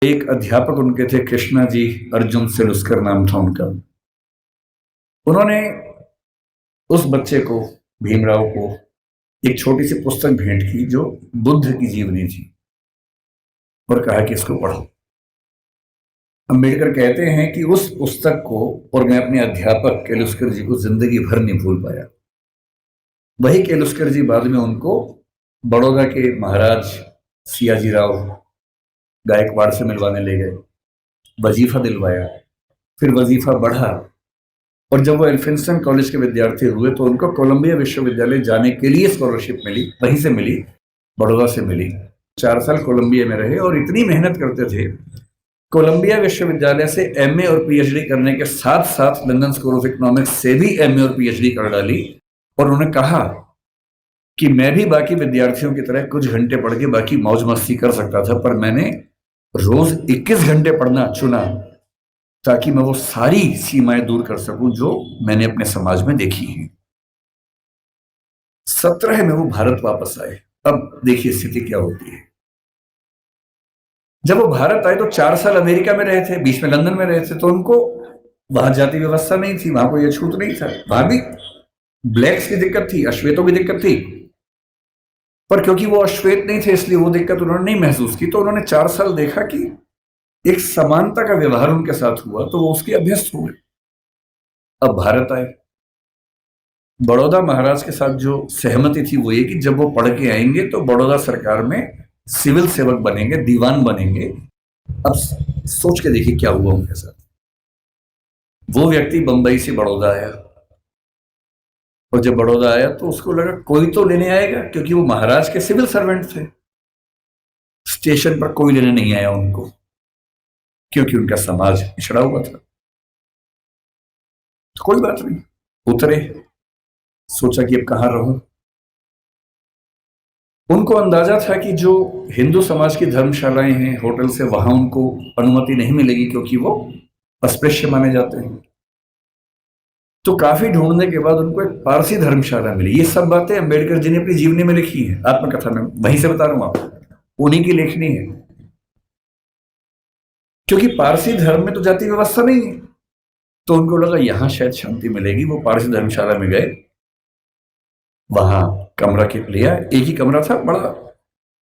एक अध्यापक उनके थे, कृष्णा जी अर्जुन सेलुस्कर नाम था उनका। उन्होंने उस बच्चे को, भीमराव को, एक छोटी सी पुस्तक भेंट की जो बुद्ध की जीवनी थी और कहा कि इसको पढ़ो। अम्बेडकर कहते हैं कि उस पुस्तक को और मैं अपने अध्यापक केलुस्कर जी को जिंदगी भर नहीं भूल पाया। वही केलुस्कर जी बाद में उनको बड़ौदा के महाराज सियाजी राव गायकवाड़ से मिलवाने ले गए, वजीफा दिलवाया, फिर वजीफा बढ़ा, और जब वो एल्फिंस्टन कॉलेज के विद्यार्थी हुए तो उनको कोलंबिया विश्वविद्यालय जाने के लिए स्कॉलरशिप मिली, वहीं से मिली, बड़ौदा से मिली। 4 साल कोलंबिया में रहे और इतनी मेहनत करते थे, कोलंबिया विश्वविद्यालय से एमए और पीएचडी करने के साथ साथ लंदन स्कूल ऑफ इकोनॉमिक्स से भी एमए और पीएचडी कर डाली। और उन्होंने कहा कि मैं भी बाकी विद्यार्थियों की तरह कुछ घंटे पढ़ के बाकी मौज मस्ती कर सकता था, पर मैंने रोज 21 घंटे पढ़ना चुना ताकि मैं वो सारी सीमाएं दूर कर सकूं जो मैंने अपने समाज में देखी हैं। 17 में वो भारत वापस आए। अब देखिए स्थिति क्या होती है। जब वो भारत आए तो 4 साल अमेरिका में रहे थे, बीच में लंदन में रहे थे, तो उनको वहां जाति व्यवस्था नहीं थी, वहां कोई अछूत नहीं था। वहां भी ब्लैक्स की दिक्कत थी, अश्वेतों की दिक्कत थी, पर क्योंकि वो अश्वेत नहीं थे इसलिए वो दिक्कत उन्होंने नहीं महसूस की। तो उन्होंने 4 साल देखा कि एक समानता का व्यवहार उनके साथ हुआ, तो वो उसके अभ्यस्त हुए। अब भारत आए, बड़ौदा महाराज के साथ जो सहमति थी वो ये कि जब वो पढ़ के आएंगे तो बड़ौदा सरकार में सिविल सेवक बनेंगे, दीवान बनेंगे। अब सोच के देखिए क्या हुआ उनके साथ। वो व्यक्ति बंबई से बड़ौदा आया, और जब बड़ौदा आया तो उसको लगा कोई तो लेने आएगा, क्योंकि वो महाराज के सिविल सर्वेंट थे। स्टेशन पर कोई लेने नहीं आया उनको, क्योंकि उनका समाज पिछड़ा हुआ था। तो कोई बात नहीं, उतरे, सोचा कि अब कहां रहूं। उनको अंदाजा था कि जो हिंदू समाज की धर्मशालाएं हैं, होटल से, वहां उनको अनुमति नहीं मिलेगी क्योंकि वो अस्पृश्य माने जाते हैं। तो काफी ढूंढने के बाद उनको एक पारसी धर्मशाला मिली। ये सब बातें अम्बेडकर जी ने अपनी जीवनी में लिखी है, आत्मकथा में, वहीं से बता रहा हूं आपको, उन्हीं की लेखनी है। क्योंकि पारसी धर्म में तो जाति व्यवस्था नहीं है, तो उनको लगा यहां शायद शांति मिलेगी। वो पारसी धर्मशाला में गए, वहां कमरा के लिया। एक ही कमरा था, बड़ा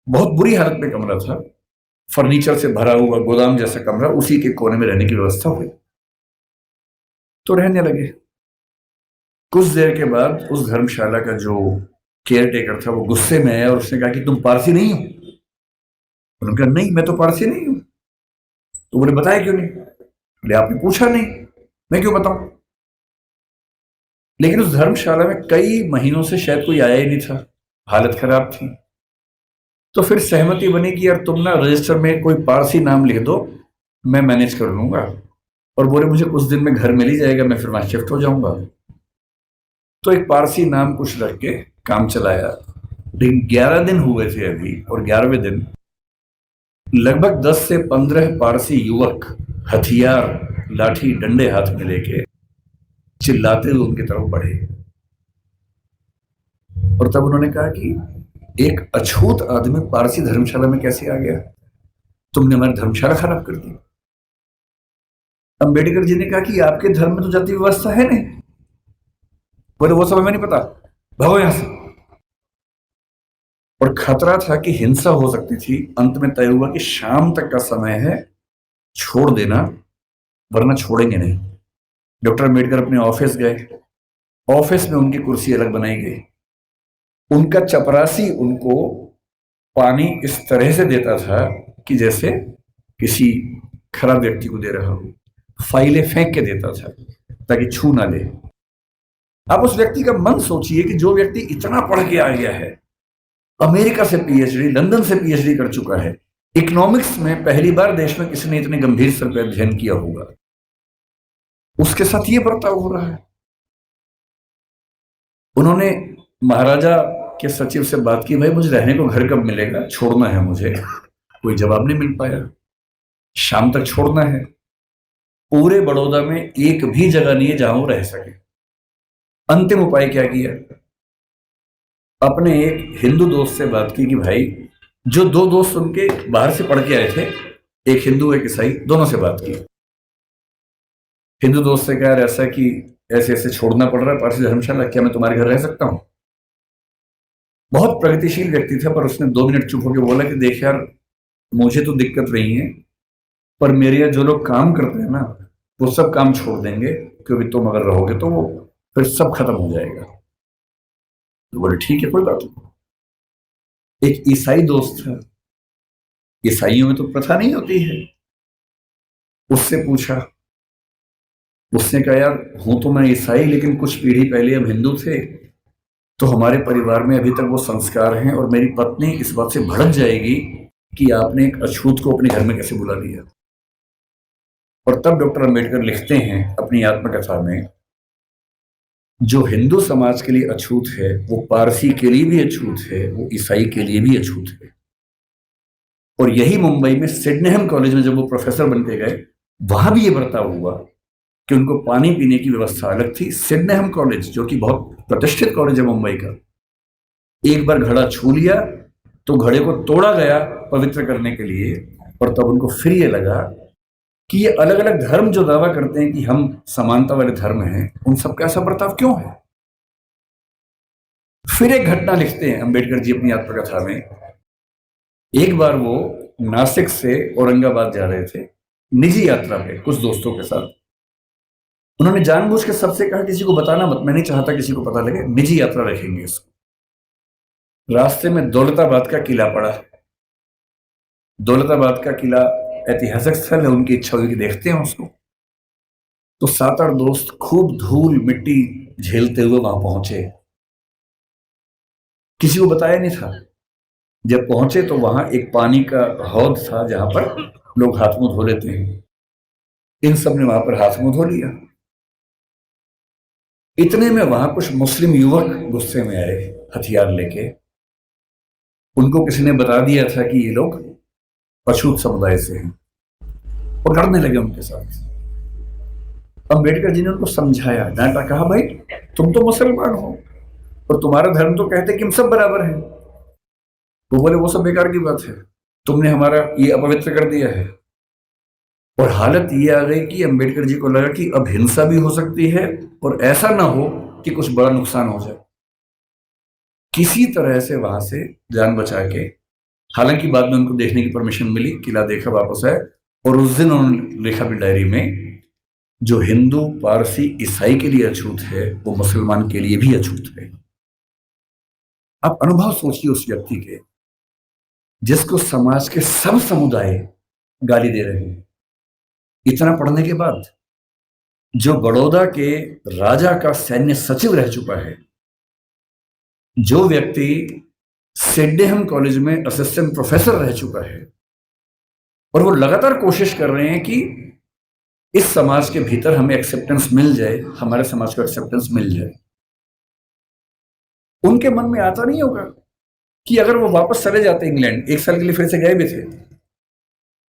बहुत बुरी हालत में कमरा था, फर्नीचर से भरा हुआ गोदाम जैसा कमरा, उसी के कोने में रहने की व्यवस्था हुई। तो रहने लगे। कुछ देर के बाद उस धर्मशाला का जो केयर टेकर था वो गुस्से में आया और उसने कहा कि तुम पारसी नहीं हो। उन्होंने कहा नहीं, मैं तो पारसी नहीं हूं। तो बोले बताया क्यों नहीं? बोले आपने पूछा नहीं, मैं क्यों बताऊं? लेकिन उस धर्मशाला में कई महीनों से शायद कोई आया ही नहीं था, हालत खराब थी। तो फिर सहमति बनी कि यार तुम ना रजिस्टर में कोई पारसी नाम लिख दो, मैं मैनेज कर लूंगा। और बोले मुझे कुछ दिन में घर मिल ही जाएगा, मैं फिर वहां शिफ्ट हो जाऊंगा। तो एक पारसी नाम कुछ रख के काम चलाया। लेकिन 11 दिन हुए थे अभी, और 11वें दिन लगभग 10 से 15 पारसी युवक हथियार, लाठी, डंडे हाथ में लेके चिल्लाते हुए उनकी तरफ बढ़े। और तब उन्होंने कहा कि एक अछूत आदमी पारसी धर्मशाला में कैसे आ गया? तुमने हमारी धर्मशाला खराब कर दी। अम्बेडकर जी ने कहा कि आपके धर्म में तो जाति व्यवस्था है नहीं। बोले वो सब हमें नहीं पता, भागो यहां से। और खतरा था कि हिंसा हो सकती थी। अंत में तय हुआ कि शाम तक का समय है, छोड़ देना, वरना छोड़ेंगे नहीं। डॉक्टर अम्बेडकर अपने ऑफिस गए। ऑफिस में उनकी कुर्सी अलग बनाई गई। उनका चपरासी उनको पानी इस तरह से देता था कि जैसे किसी खराब व्यक्ति को दे रहा हो। फाइलें फेंक के देता था ताकि छू ना ले। आप उस व्यक्ति का मन सोचिए कि जो व्यक्ति इतना पढ़ के आ गया है, अमेरिका से पीएचडी, लंदन से पीएचडी कर चुका है, इकोनॉमिक्स में पहली बार देश में किसी ने इतने गंभीर स्तर पर अध्ययन किया होगा, उसके साथ ये बर्ताव हो रहा है। उन्होंने महाराजा के सचिव से बात की, भाई मुझे रहने को घर कब मिलेगा, छोड़ना है मुझे। कोई जवाब नहीं मिल पाया। शाम तक छोड़ना है। पूरे बड़ौदा में एक भी जगह नहीं है जहां वो रह सके। अंतिम उपाय क्या किया? अपने एक हिंदू दोस्त से बात की कि भाई, जो 2 दोस्त उनके बाहर से पढ़ के आए थे, एक हिंदू एक ईसाई दोनों से बात की। हिंदू दोस्त से कहा, यार ऐसा कि ऐसे ऐसे छोड़ना पड़ रहा है पारसी धर्मशाला, क्या मैं तुम्हारे घर रह सकता हूँ? बहुत प्रगतिशील व्यक्ति था, पर उसने 2 मिनट चुप होकर बोला कि देख यार, मुझे तो दिक्कत नहीं है, पर मेरे यहाँ जो लोग काम करते हैं ना, वो सब काम छोड़ देंगे, क्योंकि तुम अगर रहोगे तो वो फिर सब खत्म हो जाएगा। तो बोले ठीक है, कोई बात नहीं। एक ईसाई दोस्त था, ईसाइयों में तो प्रथा नहीं होती है, उससे पूछा। उसने कहा, यार हूं तो मैं ईसाई, लेकिन कुछ पीढ़ी पहले हम हिंदू थे, तो हमारे परिवार में अभी तक वो संस्कार हैं, और मेरी पत्नी इस बात से भड़क जाएगी कि आपने एक अछूत को अपने घर में कैसे बुला लिया। और तब डॉक्टर अंबेडकर लिखते हैं अपनी आत्मकथा में, जो हिंदू समाज के लिए अछूत है वो पारसी के लिए भी अछूत है, वो ईसाई के लिए भी अछूत है। और यही मुंबई में सिडनेहम कॉलेज में जब वो प्रोफेसर बन के गए, वहां भी ये बर्ताव हुआ कि उनको पानी पीने की व्यवस्था अलग थी। सिडनेहम कॉलेज, जो कि बहुत प्रतिष्ठित कॉलेज है मुंबई का, एक बार घड़ा छू लिया तो घड़े को तोड़ा गया पवित्र करने के लिए। और तब उनको फिर ये लगा कि ये अलग अलग धर्म जो दावा करते हैं कि हम समानता वाले धर्म हैं, उन सबका ऐसा बर्ताव क्यों है। फिर एक घटना लिखते हैं अंबेडकर जी अपनी आत्मकथा में। एक बार वो नासिक से औरंगाबाद जा रहे थे निजी यात्रा पे कुछ दोस्तों के साथ। उन्होंने जानबूझ के सबसे कहा, किसी को बताना मत, मैं नहीं चाहता किसी को पता लगे, निजी यात्रा रखेंगे इसको। रास्ते में दौलताबाद का किला पड़ा। दौलताबाद का किला ऐतिहासिक स्थल है, उनकी इच्छा हुई कि देखते हैं उसको। तो 7-8 दोस्त खूब धूल मिट्टी झेलते हुए वहां पहुंचे। किसी को बताया नहीं था। जब पहुंचे तो वहां एक पानी का हौद था जहां पर लोग हाथ मुंह धो लेते हैं। इन सब ने वहां पर हाथ मुंह धो लिया। इतने में वहां कुछ मुस्लिम युवक गुस्से में आए हथियार लेके। उनको किसी ने बता दिया था कि ये लोग अछूत समुदाय से हैं, और लड़ने लगे उनके साथ। अम्बेडकर जी ने उनको समझाया, डांटा, कहा भाई तुम तो मुसलमान हो और तुम्हारा धर्म तो कहते कि हम सब बराबर हैं। तो बोले वो सब बेकार की बात है, तुमने हमारा ये अपवित्र कर दिया है। और हालत ये आ गई कि अंबेडकर जी को लगा कि अब हिंसा भी हो सकती है, और ऐसा ना हो कि कुछ बड़ा नुकसान हो जाए। किसी तरह से वहां से जान बचा के, हालांकि बाद में उनको देखने की परमिशन मिली, किला देखा, वापस आए। और उस दिन उन्होंने लिखा भी डायरी में, जो हिंदू पारसी ईसाई के लिए अछूत है वो मुसलमान के लिए भी अछूत है। आप अनुभव सोचिए उस व्यक्ति के, जिसको समाज के सब समुदाय गाली दे रहे हैं, इतना पढ़ने के बाद। जो बड़ौदा के राजा का सैन्य सचिव रह चुका है, जो व्यक्ति सिडनेहम कॉलेज में असिस्टेंट प्रोफेसर रह चुका है, और वो लगातार कोशिश कर रहे हैं कि इस समाज के भीतर हमें एक्सेप्टेंस मिल जाए, हमारे समाज को एक्सेप्टेंस मिल जाए। उनके मन में आता नहीं होगा कि अगर वो वापस चले जाते इंग्लैंड, 1 साल के लिए फिर से गए भी थे,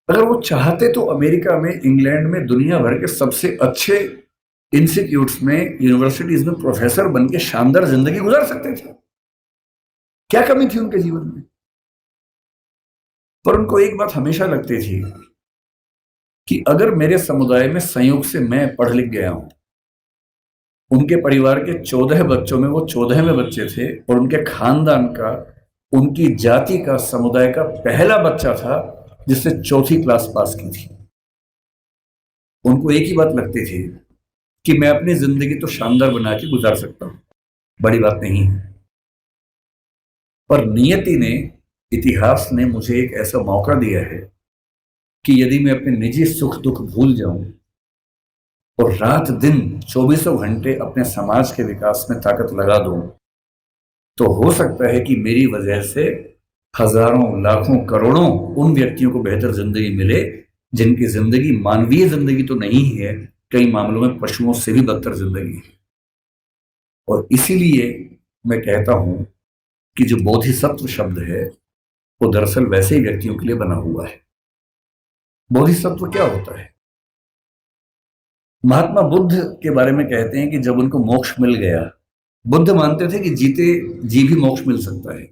अगर वो चाहते तो अमेरिका में, इंग्लैंड में, दुनिया भर के सबसे अच्छे इंस्टीट्यूट्स में, यूनिवर्सिटीज में प्रोफेसर बन के शानदार जिंदगी गुजार सकते थे। क्या कमी थी उनके जीवन में? पर उनको एक बात हमेशा लगती थी कि अगर मेरे समुदाय में संयोग से मैं पढ़ लिख गया हूं, उनके परिवार के 14 बच्चों में वो 14वें बच्चे थे, और उनके खानदान का, उनकी जाति का, समुदाय का पहला बच्चा था जिसने 4th क्लास पास की थी। उनको एक ही बात लगती थी कि मैं अपनी जिंदगी तो शानदार बना के गुजार सकता हूं, बड़ी बात नहीं है। पर नियति ने, इतिहास ने मुझे एक ऐसा मौका दिया है कि यदि मैं अपने निजी सुख दुख भूल जाऊं और रात दिन 24 घंटे अपने समाज के विकास में ताकत लगा दूं, तो हो सकता है कि मेरी वजह से हजारों, लाखों, करोड़ों उन व्यक्तियों को बेहतर जिंदगी मिले जिनकी जिंदगी मानवीय जिंदगी तो नहीं है, कई मामलों में पशुओं से भी बदतर जिंदगी है। और इसीलिए मैं कहता हूं कि जो बोधिसत्व शब्द है वो दरअसल वैसे ही व्यक्तियों के लिए बना हुआ है। बोधिसत्व क्या होता है? महात्मा बुद्ध के बारे में कहते हैं कि जब उनको मोक्ष मिल गया, बुद्ध मानते थे कि जीते जी भी मोक्ष मिल सकता है।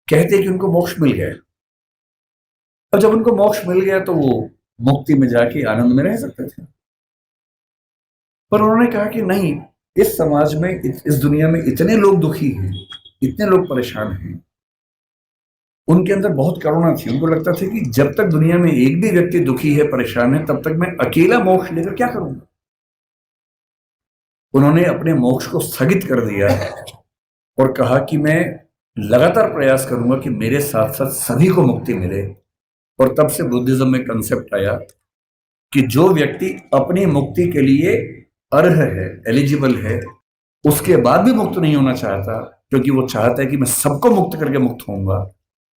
कहते हैं कि उनको मोक्ष मिल गया, और जब उनको मोक्ष मिल गया तो वो मुक्ति में जाके आनंद में रह सकते थे। पर उन्होंने कहा कि नहीं, इस समाज में, इस दुनिया में इतने लोग दुखी हैं, इतने लोग परेशान हैं। उनके अंदर बहुत करुणा थी। उनको लगता था कि जब तक दुनिया में एक भी व्यक्ति दुखी है, परेशान है, तब तक मैं अकेला मोक्ष लेकर क्या करूंगा। उन्होंने अपने मोक्ष को स्थगित कर दिया और कहा कि मैं लगातार प्रयास करूंगा कि मेरे साथ साथ सभी को मुक्ति मिले। और तब से बुद्धिज्म में कंसेप्ट आया कि जो व्यक्ति अपनी मुक्ति के लिए अर्ह है, एलिजिबल है, उसके बाद भी मुक्त नहीं होना चाहता, क्योंकि वो चाहता है कि मैं सबको मुक्त करके मुक्त होऊंगा,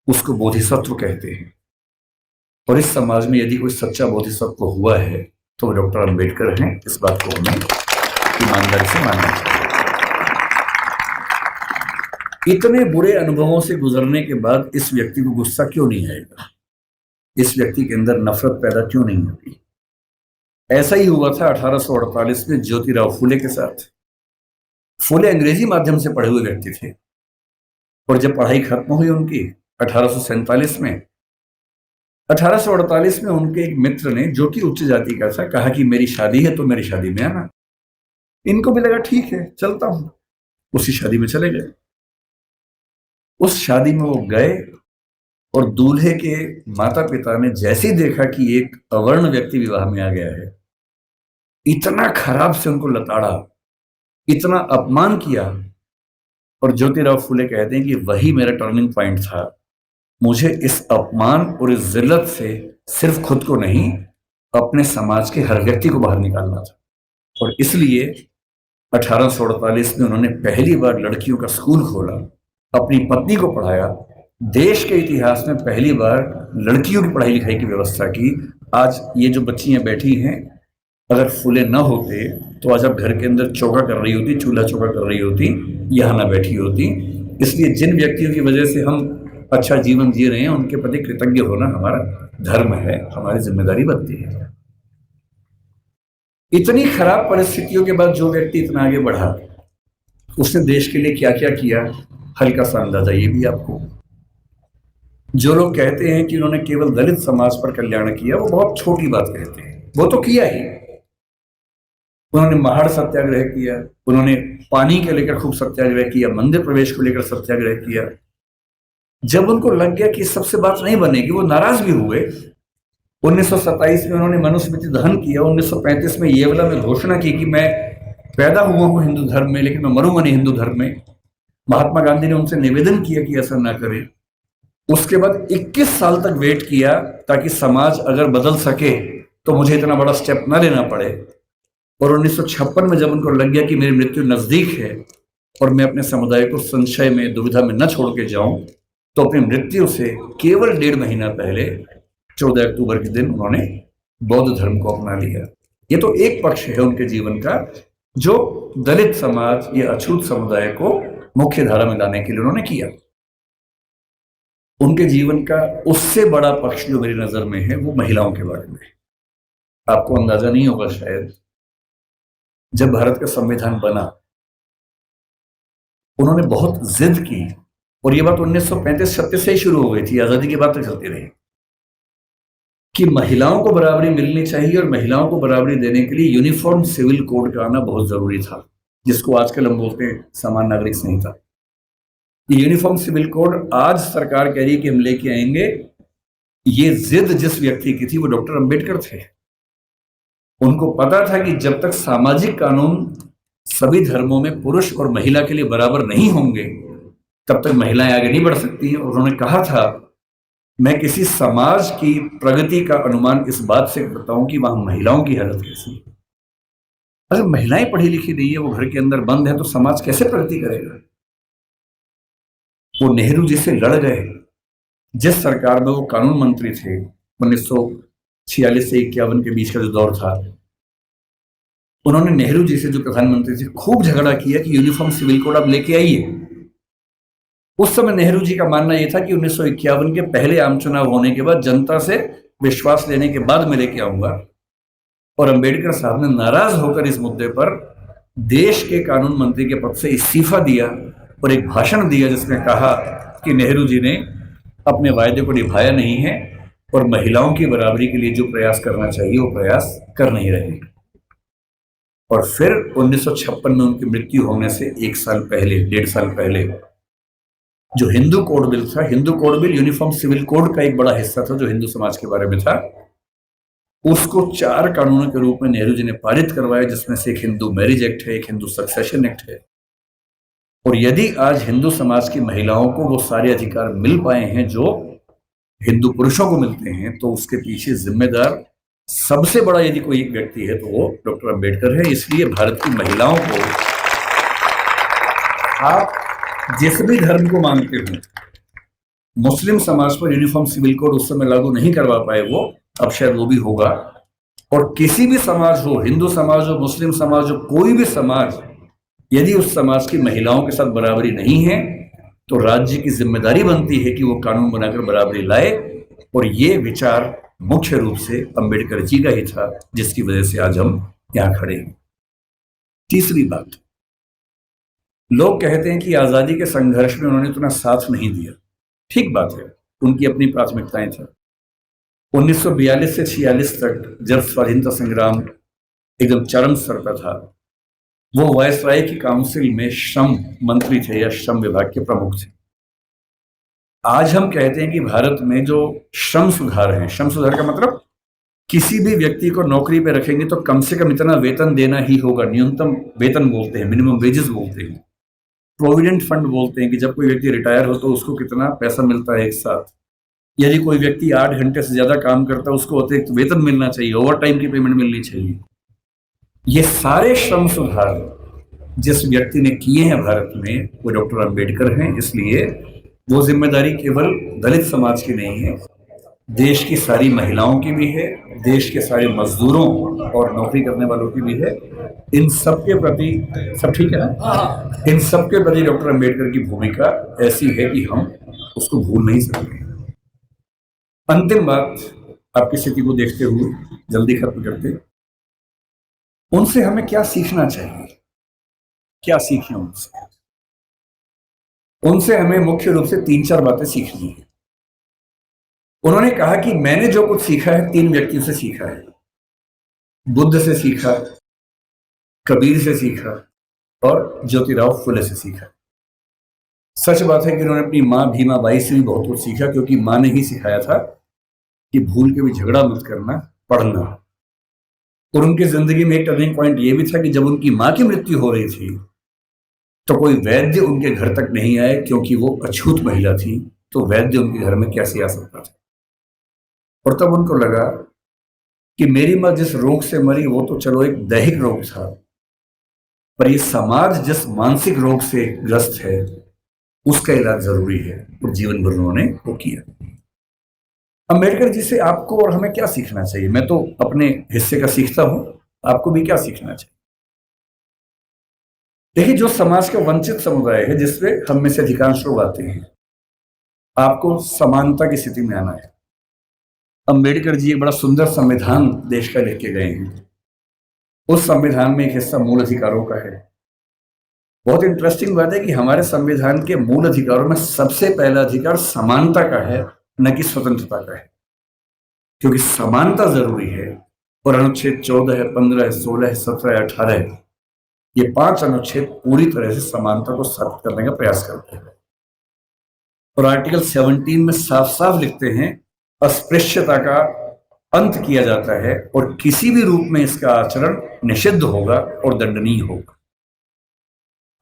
उसको बोधिसत्व कहते हैं। और इस समाज में यदि कोई सच्चा बोधिसत्व हुआ है तो वो डॉक्टर अंबेडकर हैं। इस बात को हमें ईमानदारी से मानना चाहिए। इतने बुरे अनुभवों से गुजरने के बाद इस व्यक्ति को गुस्सा क्यों नहीं आएगा? इस व्यक्ति के अंदर नफरत पैदा क्यों नहीं होगी? ऐसा ही हुआ था 1848 में ज्योतिराव फूले के साथ। फूले अंग्रेजी माध्यम से पढ़े हुए व्यक्ति थे और जब पढ़ाई खत्म हुई उनकी 1847 में, 1848 में उनके एक मित्र ने, जो कि उच्च जाति का था, कहा कि मेरी शादी है तो मेरी शादी में आना। इनको भी लगा ठीक है, चलता हूं। उसी शादी में चले गए। उस शादी में वो गए और दूल्हे के माता पिता ने जैसे ही देखा कि एक अवर्ण व्यक्ति विवाह में आ गया है, इतना खराब से उनको लताड़ा, इतना अपमान किया। और ज्योतिराव फूले कहते हैं कि वही मेरा टर्निंग पॉइंट था। मुझे इस अपमान और इस जिल्लत से सिर्फ खुद को नहीं, अपने समाज के हर व्यक्ति को बाहर निकालना था। और इसलिए 1848 में उन्होंने पहली बार लड़कियों का स्कूल खोला, अपनी पत्नी को पढ़ाया, देश के इतिहास में पहली बार लड़कियों की पढ़ाई लिखाई की व्यवस्था की। आज ये जो बच्चियां बैठी हैं, अगर फूले न होते तो आज आप घर के अंदर चौका कर रही होती, चूल्हा चौका कर रही होती, यहां ना बैठी होती। इसलिए जिन व्यक्तियों की वजह से हम अच्छा जीवन जी रहे हैं, उनके प्रति कृतज्ञ होना हमारा धर्म है, हमारी जिम्मेदारी बनती है। इतनी खराब परिस्थितियों के बाद जो व्यक्ति इतना आगे बढ़ा, उसने देश के लिए क्या क्या किया, हल्का सा अंदाजा ये भी आपको। जो लोग कहते हैं कि उन्होंने केवल दलित समाज पर कल्याण किया, वो बहुत छोटी बात कहते हैं। वो तो किया ही। उन्होंने महाड़ सत्याग्रह किया, उन्होंने पानी के लेकर खूब सत्याग्रह किया, मंदिर प्रवेश को लेकर सत्याग्रह किया। जब उनको लग गया कि सबसे बात नहीं बनेगी, वो नाराज भी हुए। 1927 में उन्होंने मनुस्मृति दहन किया। 1935 में येवला में घोषणा की कि मैं पैदा हुआ हूं हिंदू धर्म में, लेकिन मैं मरूंगा नहीं हिंदू धर्म में। महात्मा गांधी ने उनसे निवेदन किया कि ऐसा ना करें। उसके बाद 21 साल तक वेट किया ताकि समाज अगर बदल सके तो मुझे इतना बड़ा स्टेप ना लेना पड़े। और 1956 में जब उनको लग गया कि मेरी मृत्यु नजदीक है और मैं अपने समुदाय को संशय में, दुविधा में न छोड़ के जाऊं, तो अपनी मृत्यु से केवल 1.5 महीना पहले 14 अक्टूबर के दिन उन्होंने बौद्ध धर्म को अपना लिया। ये तो एक पक्ष है उनके जीवन का, जो दलित समाज या अछूत समुदाय को मुख्य धारा में लाने के लिए उन्होंने किया। उनके जीवन का उससे बड़ा पक्ष जो मेरी नजर में है, वो महिलाओं के बारे में है। आपको अंदाजा नहीं होगा शायद, जब भारत का संविधान बना, उन्होंने बहुत जिद की। और ये बात 1935-36 से ही शुरू हो गई थी, आजादी के बाद तक चलती रही, कि महिलाओं को बराबरी मिलनी चाहिए। और महिलाओं को बराबरी देने के लिए यूनिफॉर्म सिविल कोड का आना बहुत जरूरी था, जिसको आजकल हम बोलते हैं समान नागरिक संहिता। ये यूनिफॉर्म सिविल कोड आज सरकार कह रही है कि हम लेके आएंगे। ये जिद जिस व्यक्ति की थी, वो डॉक्टर अंबेडकर थे। उनको पता था कि जब तक सामाजिक कानून सभी धर्मों में पुरुष और महिला के लिए बराबर नहीं होंगे, तब तक महिलाएं आगे नहीं बढ़ सकती। और उन्होंने कहा था, मैं किसी समाज की प्रगति का अनुमान इस बात से करता हूं कि वहां महिलाओं की हालत कैसी है। अगर महिलाएं पढ़ी लिखी नहीं है, वो घर के अंदर बंद है, तो समाज कैसे प्रगति करेगा? वो नेहरू जी से लड़ गए। जिस सरकार में वो कानून मंत्री थे, 1946 से 51 के बीच का जो दौर था, उन्होंने नेहरू जी से, जो प्रधानमंत्री थे, खूब झगड़ा किया कि यूनिफॉर्म सिविल कोड आप लेके आइए। उस समय नेहरू जी का मानना यह था कि 1951 के पहले आम चुनाव होने के बाद, जनता से विश्वास लेने के बाद मैं लेके आऊंगा। और अंबेडकर साहब ने नाराज होकर इस मुद्दे पर देश के कानून मंत्री के पद से इस्तीफा दिया और एक भाषण दिया, जिसमें कहा कि नेहरू जी ने अपने वायदे को निभाया नहीं है और महिलाओं की बराबरी के लिए जो प्रयास करना चाहिए वो प्रयास कर नहीं रहे। और फिर 1956 में उनकी मृत्यु होने से 1 साल पहले, 1.5 साल पहले, जो हिंदू कोड बिल था, Hindu code bill uniform civil code का एक बड़ा हिस्सा था जो हिंदू समाज के बारे में था, उसको 4 कानूनों के रूप में नेहरू जी ने पारित करवाया, जिसमें से एक हिंदू मैरिज एक्ट है, एक हिंदू सक्सेशन एक्ट है। और यदि आज हिंदू समाज की महिलाओं को वो सारे अधिकार मिल पाए हैं जो हिंदू पुरुषों को मिलते हैं, तो उसके पीछे जिम्मेदार सबसे बड़ा यदि कोई एक व्यक्ति है तो वो डॉक्टर अंबेडकर है। इसलिए भारत की महिलाओं को, आप जिस भी धर्म को मानते हो, मुस्लिम समाज पर यूनिफॉर्म सिविल कोड उस समय लागू नहीं करवा पाए वो, अब शायद वो भी होगा। और किसी भी समाज हो, हिंदू समाज हो, मुस्लिम समाज हो, कोई भी समाज, यदि उस समाज की महिलाओं के साथ बराबरी नहीं है तो राज्य की जिम्मेदारी बनती है कि वो कानून बनाकर बराबरी लाए। और ये विचार मुख्य रूप से अंबेडकर जी का ही था, जिसकी वजह से आज हम यहां खड़े हैं। तीसरी बात, लोग कहते हैं कि आजादी के संघर्ष में उन्होंने इतना साथ नहीं दिया। ठीक बात है, उनकी अपनी प्राथमिकताएं थी। 1942 से 46 तक जब स्वाधीनता संग्राम एकदम चरम स्तर पर था, वो वायसराय की काउंसिल में श्रम मंत्री थे या श्रम विभाग के प्रमुख थे। आज हम कहते हैं कि भारत में जो श्रम सुधार है, श्रम सुधार का मतलब किसी भी व्यक्ति को नौकरी पे रखेंगे तो कम से कम इतना वेतन देना ही होगा। न्यूनतम वेतन बोलते हैं, मिनिमम वेजेस बोलते हैं। प्रोविडेंट फंड बोलते हैं कि जब कोई व्यक्ति रिटायर हो तो उसको कितना पैसा मिलता है एक साथ। यदि कोई व्यक्ति 8 घंटे से ज्यादा काम करता है उसको अतिरिक्त वेतन मिलना चाहिए, ओवर टाइम की पेमेंट मिलनी चाहिए। ये सारे श्रम सुधार जिस व्यक्ति ने किए हैं भारत में, वो डॉक्टर अंबेडकर हैं। इसलिए वो जिम्मेदारी केवल दलित समाज की नहीं है, देश की सारी महिलाओं की भी है, देश के सारे मजदूरों और नौकरी करने वालों की भी है। इन सब के प्रति, सब ठीक है ना? इन सब के प्रति डॉक्टर अंबेडकर की भूमिका ऐसी है कि हम उसको भूल नहीं सकते। अंतिम बात, आपकी स्थिति को देखते हुए जल्दी खत्म करते, उनसे हमें क्या सीखना चाहिए? क्या सीखें उनसे? उनसे हमें मुख्य रूप से 3-4 बातें सीखनी है। उन्होंने कहा कि मैंने जो कुछ सीखा है 3 व्यक्तियों से सीखा है। बुद्ध से सीखा, कबीर से सीखा और ज्योतिराव फुले से सीखा। सच बात है कि उन्होंने अपनी मां भीमा बाई से भी बहुत कुछ सीखा, क्योंकि मां ने ही सिखाया था कि भूल के भी झगड़ा मत करना, पढ़ना। और उनकी जिंदगी में एक टर्निंग पॉइंट ये भी था कि जब उनकी मां की मृत्यु हो रही थी तो कोई वैद्य उनके घर तक नहीं आए, क्योंकि वो अछूत महिला थी, तो वैद्य उनके घर में कैसे आ सकता था। और तब उनको लगा कि मेरी मां जिस रोग से मरी वो तो चलो एक दैहिक रोग था, पर ये समाज जिस मानसिक रोग से ग्रस्त है उसका इलाज जरूरी है। और जीवन भर उन्होंने वो किया। अंबेडकर जी से आपको और हमें क्या सीखना चाहिए? मैं तो अपने हिस्से का सीखता हूं, आपको भी क्या सीखना चाहिए? देखिए, जो समाज का वंचित समुदाय है, जिसमें हम में से अधिकांश लोग आते हैं, आपको समानता की स्थिति में आना है। अंबेडकर जी एक बड़ा सुंदर संविधान देश का लिख के गए हैं। उस संविधान में एक हिस्सा मूल अधिकारों का है। बहुत इंटरेस्टिंग बात है कि हमारे संविधान के मूल अधिकारों में सबसे पहला अधिकार समानता का है, न कि स्वतंत्रता का है, क्योंकि समानता जरूरी है। और अनुच्छेद 14 है, 15 है, 16 है, 17 है, 18 है, ये 5 अनुच्छेद पूरी तरह से समानता को स्थापित करने का प्रयास करते हैं। और आर्टिकल 17 में साफ साफ लिखते हैं अस्पृश्यता का अंत किया जाता है और किसी भी रूप में इसका आचरण निषिद्ध होगा और दंडनीय होगा।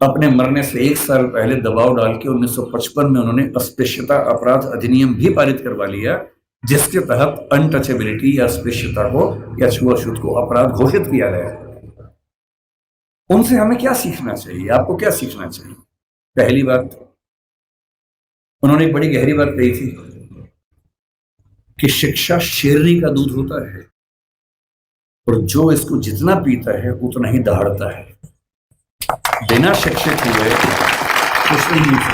अपने मरने से 1 साल पहले दबाव डाल के 1955 में उन्होंने अस्पृश्यता अपराध अधिनियम भी पारित करवा लिया, जिसके तहत अनटचेबिलिटी या अस्पृश्यता को या छुआछूत को अपराध घोषित किया गया। उनसे हमें क्या सीखना चाहिए? आपको क्या सीखना चाहिए? पहली बात, उन्होंने एक बड़ी गहरी बात कही थी कि शिक्षा शेरनी का दूध होता है और जो इसको जितना पीता है उतना ही दहाड़ता है। बिना शिक्षित हुए कुछ नहीं।